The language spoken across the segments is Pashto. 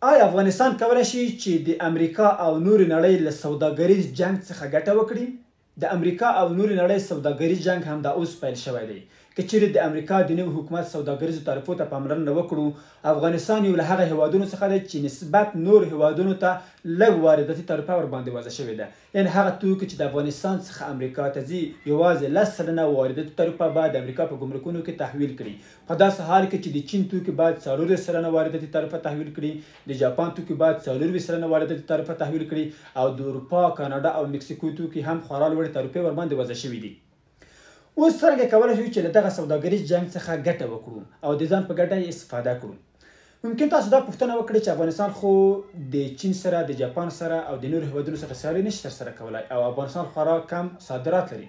آیا افغانستان کولی شي چې د امریکا او نورې نړۍ له سوداګریز جنګ څخه ګټه وکړي؟ د امریکا او نورې نړۍ سوداګریز جنګ همدا اوس پیل شوی دی. که چیرې د امریکا د نوي حکومت سوداګریزو تعرفو ته پاملرنه وکړو، افغانستان یو له هغه هیوادونو څخه دی چې نسبت نور هیوادونو ته لږ وارداتي تعرفه ورباندې وضع شوې ده. یعنې هغه توکي چې د افغانستان څخه امریکا ته ځي یوازې 10% وارداتي تعرفه باید د امریکا په ګمرکونو کې تحویل کړي. په داسې حال کې چې د چین توکي باید 40% وارداتي تعرفه تحویل کړي، د جاپان توکي باید 40% وارداتي تعرفه تحویل کړي، او د اروپا، کاناډا او مکسیکو توکي هم خورا لوړې تعرفې ورباندې وضع شوي دي. اوس څرنګه کولی شو چې له دغه سوداګریز جنګ څخه ګټه وکړو او د ځان په ګټه یې استفاده کړو؟ ممکن تاسو دا پوښتنه وکړئ چې افغانستان خو د چین سره، د جاپان سره او د نورو هیوادونو سره سیالي نشي ترسره کولی او افغانستان خورا کم صادرات لري.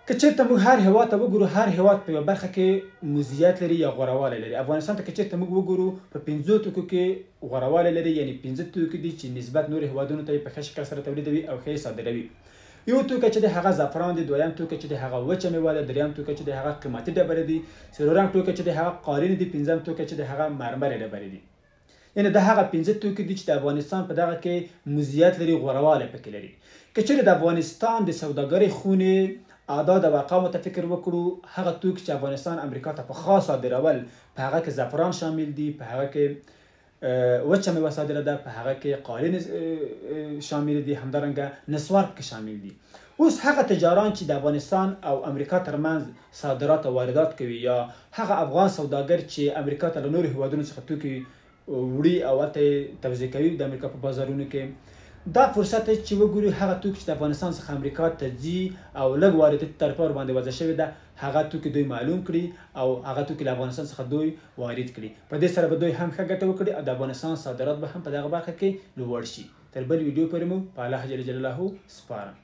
که چېرته موږ هر هیواد ته وګورو، هر هیواد په یوه برخه کې مزیت لري یا غوره لري. افغانستان ته که چېرته موږ وګورو په 5 توکو کې غوره لري، یعنی 5 توکي دي چې نسبت نورو هیوادونو ته یې په ښه شکل سره تولیدوي او ښه یې صادروي. یو توکی چې د هغه زعفران دی، دویم توکی چې د هغه وچه میوه ده، دریم توکی چې د هغه قیمتي ډبرې دي، څلورم توکی چې د هغه قالین دي، پنځم توکی چې د هغه مرمرې ډبرې دي. یعنې د هغه 5 توکي دي چې د افغانستان په دغه کې مزیت لري، غورهوالی پکې لري. که چیرې د افغانستان د سوداګرۍ خونې اعداد او ارقامو ته فکر وکړو، هغه توکي چې افغانستان امریکا ته په خاص صادرول، په هغه کې زعفران شامل دي، په هغه کې وچه میوه صادره ده، په هغه کې قالین شامل دي، همدارنګه نسوار پکې شامل دي. اوس هغه تجاران چې د افغانستان او امریکا ترمنځ صادرات او واردات کوي، یا هغه افغان سوداګر چې امریکا ته له نورو هیوادونو څخه توکي وړي او هلته یې توزیع کوي د امریکا په بازارونو کې، دا فرصت دی چې وګورو هغه توکي چې د افغانستان څخه امریکا ته ځي او لږ وارداتي تعرفه ورباندې وضع شوې ده، هغه توکي دوی معلوم کړي او هغه توکي له افغانستان څخه دوی وارد کړي. په دې سره به دوی هم ښه ګټه وکړي او د افغانستان صادرات به هم په دغه برخه کې لوړ شي. تر بل ویډیو پورې مو په الله جل جلاله سپارم.